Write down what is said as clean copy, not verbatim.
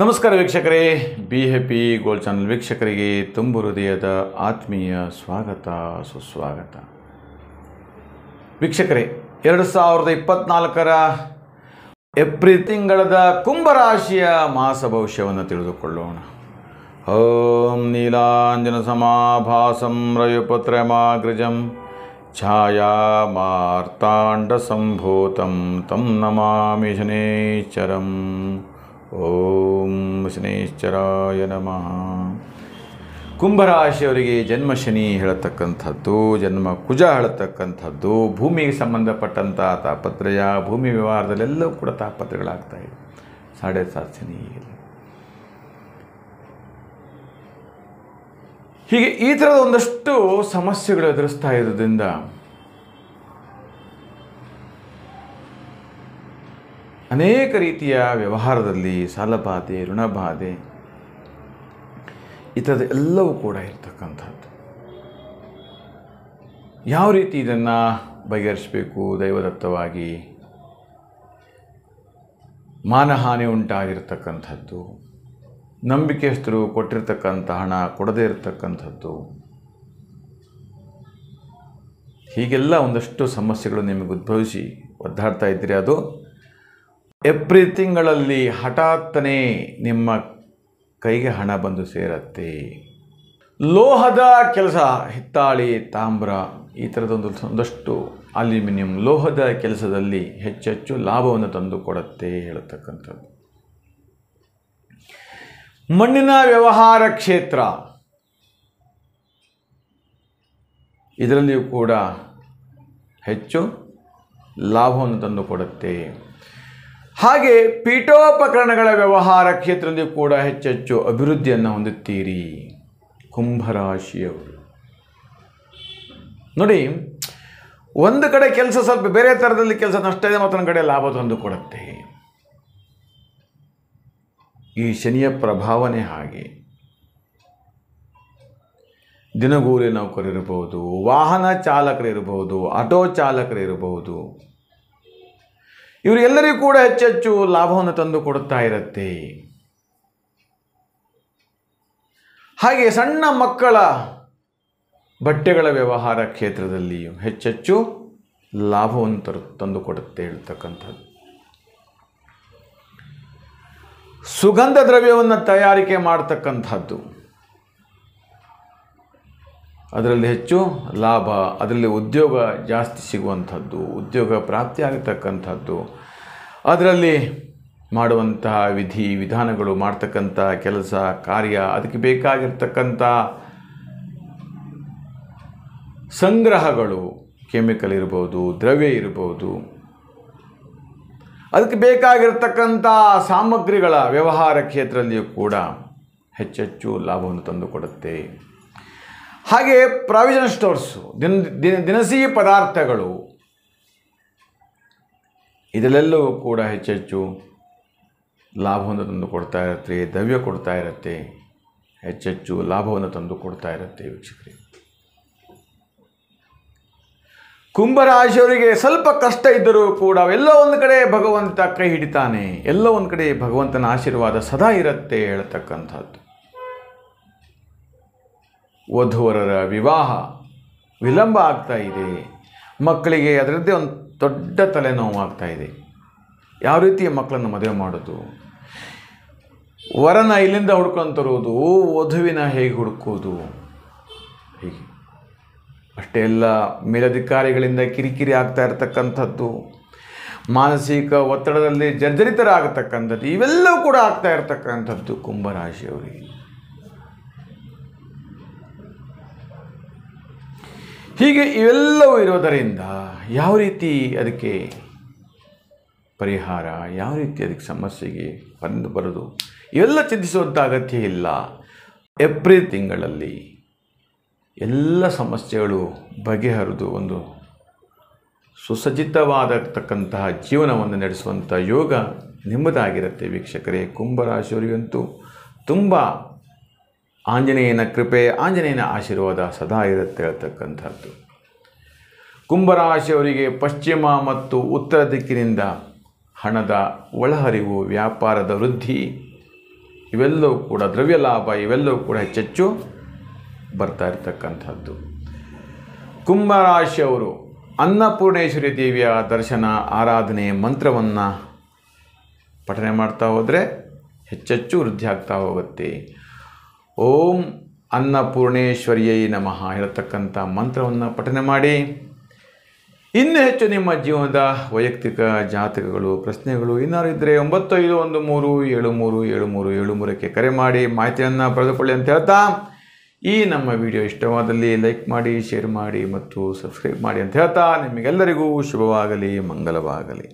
ನಮಸ್ಕಾರ ವೀಕ್ಷಕರೇ, BHP gold channel ವೀಕ್ಷಕರಿಗೆ ತುಂಬು ಹೃದಯದ ಆತ್ಮೀಯ ಸ್ವಾಗತ ಸುಸ್ವಾಗತ. ವೀಕ್ಷಕರೇ, 2024ರ ಏಪ್ರಿಲ್ ತಿಂಗಳದ ಕುಂಭರಾಶಿಯ ಮಾಸ ಭವಿಷ್ಯವನ್ನು ತಿಳಿದುಕೊಳ್ಳೋಣ. ಓಂ ನೀಲಾಂಜನ ಸಮಾಭಾಸಂ ರವಿಪುತ್ರಮಾಗ್ರಜಂ ಛಾಯಾ ಮಾರ್ತಾಂಡ ಸಂಭೂತಂ ತಂ ನಮಾಮಿ ಶನೇಶ್ವರಂ. ಓಂ ಶನೇಶ್ವರಾಯ ನಮಃ. ಕುಂಭರಾಶಿಯವರಿಗೆ ಜನ್ಮ ಶನಿ ಹೇಳತಕ್ಕಂಥದ್ದು, ಜನ್ಮ ಕುಜ ಹೇಳತಕ್ಕಂಥದ್ದು, ಭೂಮಿಗೆ ಸಂಬಂಧಪಟ್ಟಂಥ ತಾಪತ್ರಯ, ಭೂಮಿ ವ್ಯವಹಾರದಲ್ಲೆಲ್ಲವೂ ಕೂಡ ತಾಪತ್ರಯಗಳಾಗ್ತಾಯಿದೆ. 7.5 ಶನಿ ಹೀಗೆ ಈ ಥರದ ಒಂದಷ್ಟು ಸಮಸ್ಯೆಗಳು ಎದುರಿಸ್ತಾ ಇರೋದ್ರಿಂದ ಅನೇಕ ರೀತಿಯ ವ್ಯವಹಾರದಲ್ಲಿ ಸಾಲಬಾಧೆ, ಋಣಬಾಧೆ ಈ ಥರದ ಎಲ್ಲವೂ ಕೂಡ ಇರ್ತಕ್ಕಂಥದ್ದು. ಯಾವ ರೀತಿ ಇದನ್ನು ಬಗೆಹರಿಸಬೇಕು? ದೈವದತ್ತವಾಗಿ ಮಾನಹಾನಿ ಉಂಟಾಗಿರ್ತಕ್ಕಂಥದ್ದು, ನಂಬಿಕೆಯಸ್ಥರು ಕೊಟ್ಟಿರ್ತಕ್ಕಂಥ ಹಣ ಕೊಡದೇ ಇರತಕ್ಕಂಥದ್ದು, ಹೀಗೆಲ್ಲ ಒಂದಷ್ಟು ಸಮಸ್ಯೆಗಳು ನಿಮಗೆ ಉದ್ಭವಿಸಿ ಒದ್ದಾಡ್ತಾ ಇದ್ದೀರಿ. ಅದು ಏಪ್ರಿಲ್ ತಿಂಗಳಲ್ಲಿ ಹಠಾತ್ತನೇ ನಿಮ್ಮ ಕೈಗೆ ಹಣ ಬಂದು ಸೇರತ್ತೆ. ಲೋಹದ ಕೆಲಸ, ಹಿತ್ತಾಳಿ, ತಾಮ್ರ ಈ ಒಂದಷ್ಟು ಅಲ್ಯೂಮಿನಿಯಂ, ಲೋಹದ ಕೆಲಸದಲ್ಲಿ ಹೆಚ್ಚೆಚ್ಚು ಲಾಭವನ್ನು ತಂದು ಕೊಡುತ್ತೆ ಹೇಳತಕ್ಕಂಥದ್ದು. ಮಣ್ಣಿನ ವ್ಯವಹಾರ ಕ್ಷೇತ್ರ, ಇದರಲ್ಲಿಯೂ ಕೂಡ ಹೆಚ್ಚು ಲಾಭವನ್ನು ತಂದು ಕೊಡುತ್ತೆ. ಹಾಗೆ ಪೀಠೋಪಕರಣಗಳ ವ್ಯವಹಾರ ಕ್ಷೇತ್ರದಲ್ಲಿ ಕೂಡ ಹೆಚ್ಚೆಚ್ಚು ಅಭಿವೃದ್ಧಿಯನ್ನು ಹೊಂದುತ್ತೀರಿ ಕುಂಭರಾಶಿಯವರು. ನೋಡಿ, ಒಂದು ಕಡೆ ಕೆಲಸ ಸ್ವಲ್ಪ ಬೇರೆ ಥರದಲ್ಲಿ ಕೆಲಸ ನಷ್ಟ ಇದೆ, ಮತ್ತೊಂದು ಕಡೆ ಲಾಭ ತಂದು ಕೊಡುತ್ತೆ. ಈ ಶನಿಯ ಪ್ರಭಾವನೆ ಹಾಗೆ. ದಿನಗೂಲಿ ನೌಕರರಿರ್ಬೋದು, ವಾಹನ ಚಾಲಕರಿರ್ಬೋದು, ಆಟೋ ಚಾಲಕರಿರ್ಬೋದು, ಇವರೆಲ್ಲರಿಗೂ ಕೂಡ ಹೆಚ್ಚೆಚ್ಚು ಲಾಭವನ್ನು ತಂದು ಕೊಡುತ್ತಾ ಇರುತ್ತೆ. ಹಾಗೆ ಸಣ್ಣ ಮಕ್ಕಳ ಬಟ್ಟೆಗಳ ವ್ಯವಹಾರ ಕ್ಷೇತ್ರದಲ್ಲಿಯೂ ಹೆಚ್ಚೆಚ್ಚು ಲಾಭವನ್ನು ತಂದು ಕೊಡುತ್ತೆ ಹೇಳ್ತಕ್ಕಂಥದ್ದು. ಸುಗಂಧ ದ್ರವ್ಯವನ್ನು ತಯಾರಿಕೆ ಮಾಡ್ತಕ್ಕಂಥದ್ದು, ಅದರಲ್ಲಿ ಹೆಚ್ಚು ಲಾಭ, ಅದರಲ್ಲಿ ಉದ್ಯೋಗ ಜಾಸ್ತಿ ಸಿಗುವಂಥದ್ದು, ಉದ್ಯೋಗ ಪ್ರಾಪ್ತಿ ಆಗತಕ್ಕಂಥದ್ದು, ಅದರಲ್ಲಿ ಮಾಡುವಂತಹ ವಿಧಿ ವಿಧಾನಗಳು, ಮಾಡ್ತಕ್ಕಂಥ ಕೆಲಸ ಕಾರ್ಯ, ಅದಕ್ಕೆ ಬೇಕಾಗಿರ್ತಕ್ಕಂಥ ಸಂಗ್ರಹಗಳು, ಕೆಮಿಕಲ್ ಇರ್ಬೋದು, ದ್ರವ್ಯ ಇರ್ಬೋದು, ಅದಕ್ಕೆ ಬೇಕಾಗಿರ್ತಕ್ಕಂಥ ಸಾಮಗ್ರಿಗಳ ವ್ಯವಹಾರ ಕ್ಷೇತ್ರದಲ್ಲಿಯೂ ಕೂಡ ಹೆಚ್ಚೆಚ್ಚು ಲಾಭವನ್ನು ತಂದುಕೊಡುತ್ತೆ. ಹಾಗೆ ಪ್ರಾವಿಷನ್ ಸ್ಟೋರ್ಸು, ದಿನಸಿ ಪದಾರ್ಥಗಳು, ಇದರಲ್ಲೆಲ್ಲವೂ ಕೂಡ ಹೆಚ್ಚೆಚ್ಚು ಲಾಭವನ್ನು ತಂದು ಕೊಡ್ತಾ ಇರುತ್ತೆ, ದ್ರವ್ಯ ಕೊಡ್ತಾ ಇರುತ್ತೆ, ಹೆಚ್ಚೆಚ್ಚು ಲಾಭವನ್ನು ತಂದು ಕೊಡ್ತಾ ಇರುತ್ತೆ. ವೀಕ್ಷಕರೇ, ಕುಂಭರಾಶಿಯವರಿಗೆ ಸ್ವಲ್ಪ ಕಷ್ಟ ಇದ್ದರೂ ಕೂಡ ಎಲ್ಲೋ ಒಂದು ಕಡೆ ಭಗವಂತ ಕೈ ಹಿಡಿತಾನೆ, ಎಲ್ಲೋ ಒಂದು ಕಡೆ ಭಗವಂತನ ಆಶೀರ್ವಾದ ಸದಾ ಇರುತ್ತೆ ಹೇಳ್ತಕ್ಕಂಥದ್ದು. ವಧುವರರ ವಿವಾಹ ವಿಳಂಬ ಆಗ್ತಾ ಇದೆ, ಮಕ್ಕಳಿಗೆ ಅದರದ್ದೇ ಒಂದು ದೊಡ್ಡ ತಲೆನೋವು ಆಗ್ತಾ ಇದೆ. ಯಾವ ರೀತಿ ಮಕ್ಕಳನ್ನು ಮದುವೆ ಮಾಡೋದು, ವರನ ಇಲ್ಲಿಂದ ಹುಡ್ಕೊಂಡು ತರುವುದು, ವಧುವಿನ ಹೇಗೆ ಹುಡುಕೋದು, ಹೀಗೆ ಅಷ್ಟೇ ಎಲ್ಲ ಮೇಲಧಿಕಾರಿಗಳಿಂದ ಕಿರಿಕಿರಿ ಆಗ್ತಾ ಇರತಕ್ಕಂಥದ್ದು, ಮಾನಸಿಕ ಒತ್ತಡದಲ್ಲಿ ಜರ್ಜರಿತರಾಗತಕ್ಕಂಥದ್ದು, ಇವೆಲ್ಲವೂ ಕೂಡ ಆಗ್ತಾ ಇರತಕ್ಕಂಥದ್ದು ಕುಂಭರಾಶಿಯವರಿಗೆ. ಹೀಗೆ ಇವೆಲ್ಲವೂ ಇರೋದರಿಂದ ಯಾವ ರೀತಿ ಅದಕ್ಕೆ ಪರಿಹಾರ, ಯಾವ ರೀತಿ ಅದಕ್ಕೆ ಸಮಸ್ಯೆಗೆ ಬರೋದು, ಇವೆಲ್ಲ ಚಿಂತಿಸುವಂಥ ಅಗತ್ಯ ಇಲ್ಲ. ಏಪ್ರಿಲ್ ತಿಂಗಳಲ್ಲಿ ಎಲ್ಲ ಸಮಸ್ಯೆಗಳು ಬಗೆಹರಿದು ಒಂದು ಸುಸಜ್ಜಿತವಾದತಕ್ಕಂತಹ ಜೀವನವನ್ನು ನಡೆಸುವಂಥ ಯೋಗ ನಿಮ್ಮದಾಗಿರುತ್ತೆ ವೀಕ್ಷಕರೇ. ಕುಂಭರಾಶಿಯವರಿಗಂತೂ ತುಂಬ ಆಂಜನೇಯನ ಕೃಪೆ, ಆಂಜನೇಯನ ಆಶೀರ್ವಾದ ಸದಾ ಇರುತ್ತೆ ಹೇಳ್ತಕ್ಕಂಥದ್ದು. ಕುಂಭರಾಶಿಯವರಿಗೆ ಪಶ್ಚಿಮ ಮತ್ತು ಉತ್ತರ ದಿಕ್ಕಿನಿಂದ ಹಣದ ಒಳಹರಿವು, ವ್ಯಾಪಾರದ ವೃದ್ಧಿ, ಇವೆಲ್ಲವೂ ಕೂಡ ದ್ರವ್ಯ ಲಾಭ ಇವೆಲ್ಲವೂ ಕೂಡ ಹೆಚ್ಚೆಚ್ಚು ಬರ್ತಾ ಇರತಕ್ಕಂಥದ್ದು. ಕುಂಭರಾಶಿಯವರು ಅನ್ನಪೂರ್ಣೇಶ್ವರಿ ದೇವಿಯ ದರ್ಶನ ಆರಾಧನೆ ಮಂತ್ರವನ್ನು ಪಠನೆ ಮಾಡ್ತಾ ಹೋದರೆ ಹೆಚ್ಚೆಚ್ಚು ವೃದ್ಧಿ ಆಗ್ತಾ ಹೋಗುತ್ತೆ. ಓಂ ಅನ್ನಪೂರ್ಣೇಶ್ವರಿಯೈ ನಮಃ ಇರತಕ್ಕಂಥ ಮಂತ್ರವನ್ನು ಪಠನೆ ಮಾಡಿ. ಇನ್ನೂ ಹೆಚ್ಚು ನಿಮ್ಮ ಜೀವನದ ವೈಯಕ್ತಿಕ ಜಾತಕಗಳು ಪ್ರಶ್ನೆಗಳು ಏನಾರು ಇದ್ದರೆ 9513737373 ಕರೆ ಮಾಡಿ ಮಾಹಿತಿಯನ್ನು ಪಡೆದುಕೊಳ್ಳಿ ಅಂತ ಹೇಳ್ತಾ, ಈ ನಮ್ಮ ವಿಡಿಯೋ ಇಷ್ಟವಾದಲ್ಲಿ ಲೈಕ್ ಮಾಡಿ, ಶೇರ್ ಮಾಡಿ ಮತ್ತು ಸಬ್ಸ್ಕ್ರೈಬ್ ಮಾಡಿ ಅಂತ ಹೇಳ್ತಾ, ನಿಮಗೆಲ್ಲರಿಗೂ ಶುಭವಾಗಲಿ, ಮಂಗಲವಾಗಲಿ.